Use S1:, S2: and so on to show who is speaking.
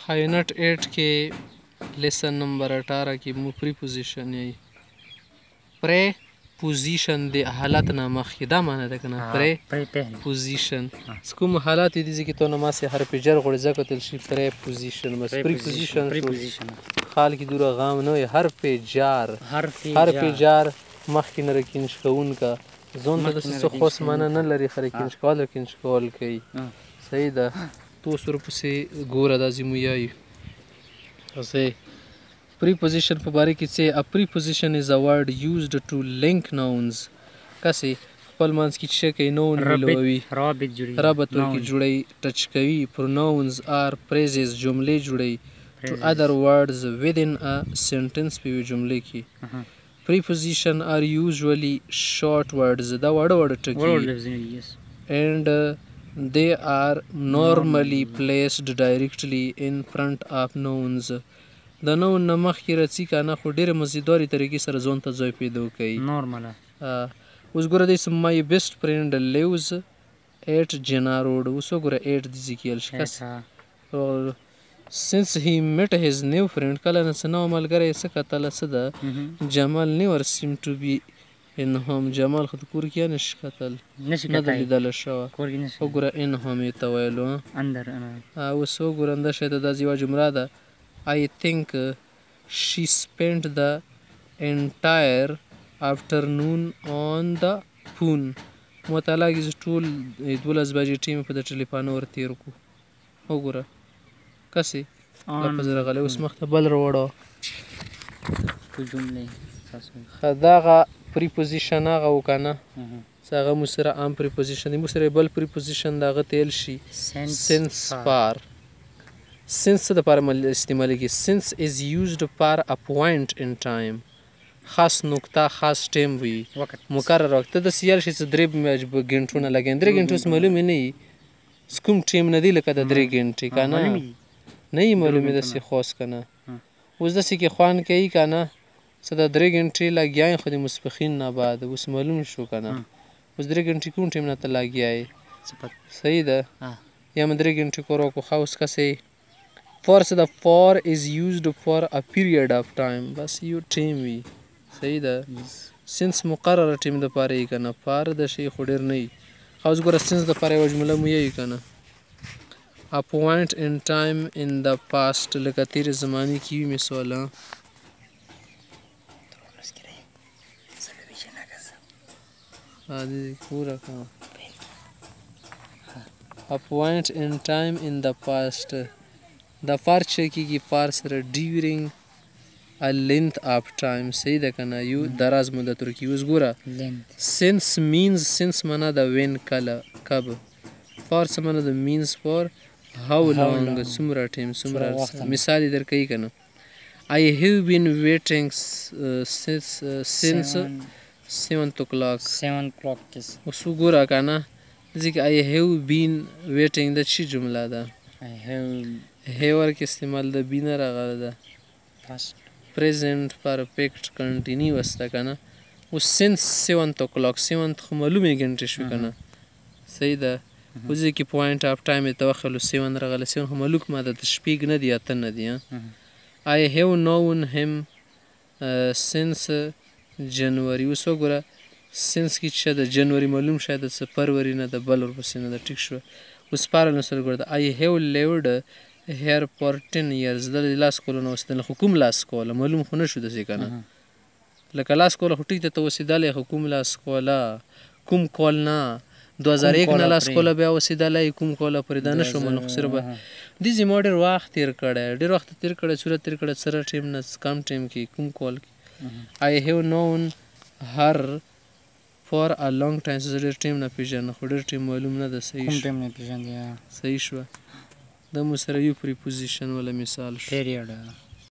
S1: हाइनट 8 के lesson number 18 की मु प्रीपोजिशन यही प्रेपोजिशन د حالت نه مخکې دا معنی ده کنه پریپوزیشن کوم حالات دي چې تو نه ما سه حرف جر غوړ ځکه تل شي پریپوزیشن بس پریپوزیشن خال کی دوره غام نه حرف جار مخکې نه رکینش کون کا زون ته څه خوښ معنی نه لري خلکینش کول رکینش کول کوي صحیح ده تو سر پسې ګوره د زمویای اسه preposition په باره کې څه a preposition is a word used to link nouns کسي خپل منځ کې چې کوي نون ملوي رابط ورکې جوړي ټچ کوي pronouns are phrases جملې جوړي to other words within a sentence په جملې کې preposition are usually short words دا وړ ټکي and they are normally placed directly in front of nouns د نو نمخ کې رڅی کنه خو ډیره مزیداري طریقې سره ځون ته ځای پیدا کوي نورمال اوس ګوره د سم مای بیسټ فرند لیوز 8 جنا روډ اوس ګوره 8 د ذکیل شخص since he met his new friend کله نه سنو ملګری څه کتل څه ده جمال never seem to be in home جمال خود کور کې نش کتل نه د لیدل شو وګوره in home ته ویلو اندر اوس وګوره انده شه د زیوا جمله ده I think she spent the entire afternoon on the phone مطالعه کې ټول 12 بجې ټیم په د ټلیفون ور تیر کو وګوره کسي لفظ راغلی اوس مخ ته بل وروړو په جمله خداغه پریپوزیشن هغه وکنه څنګه مسره ام پریپوزیشن مسره بل پریپوزیشن دغه تل شي since par since د لپاره استعمال کی since is used for a point in time خاص نقطه خاص ټیم وي مقرر وخت د سیال شي چې درې غنټونه لګین درې غنټه معلومه نه سکوم ټیم نه دی لکه د درې غنټې کنه نه معلومه د سی خاص کنه اوس د سی کې خوان کوي کنه چې د درې غنټې لګیای خو د مسبخین نه بعد اوس معلوم شو کنه اوس درې غنټې کوم ټیم نه ته لګیای صحیح ده یا درې غنټې کورو کو خاص کسي For is used for a period of time بس یو ټیم وي صحیح ده since مقرره ټیم د پاره یې کنه فار د شی خډیر نه خاص ګور since د پاره جمله مو یې کنه a point in time in the past لکه تیر زمانی کې مثال پورا a point in time in the past د فار چکیږي فار سره ډیورینګ ا لینث اف ټایم صحیح ده کنه یو دراز مدت ورکی اوس ګوره سنس مینز سنس معنا د وین کله کب فار څه معنا د مینز فور هاو لانګ څومره ټیم څومره مثال درکې کنه I have been waiting since 7 o'clock اوس ګوره کنه ځکه I have been waiting د چی جمله ده I have هیور کې استعمال د بینه راغله ده past present perfect continuous ده کنه او since 7 o'clock 7 خو معلومه غنټه شو کنه صحیح ده او ځکه point of time ته وخلو 7 راغله 7 خو معلومه ده د شپږ نه دی اته نه دی I have known him since January اوس وګوره since کې چې د جنوري معلوم شاید د فروری نه د بل ورپسې نه د ټیک شو اوس پارل نسل ګورده I have lived here for 10 years د لاس کولو نو ستل حکومت لاس کوله معلوم خو نه شو د څه کنه لکه لاس کوله خو ټیک ته وسیدل حکومت لاس کوله کوم کول نه 2001 نه لاس کوله بیا وسیدل کوم کوله پردانه شو منو خسر به د زی ماډر وخت تیر کړه ډیر وخت تیر کړه صورت تیر کړه سره ټیم نه کم ټیم کې کوم کول I have known her for a long time زه ټیم نه پیژنم خو ډیر ټیم معلوم نه ده صحیح ټیم نه پیژنم صحیح شو د مسره یو پریپوزیشن ولا مثال پیریډ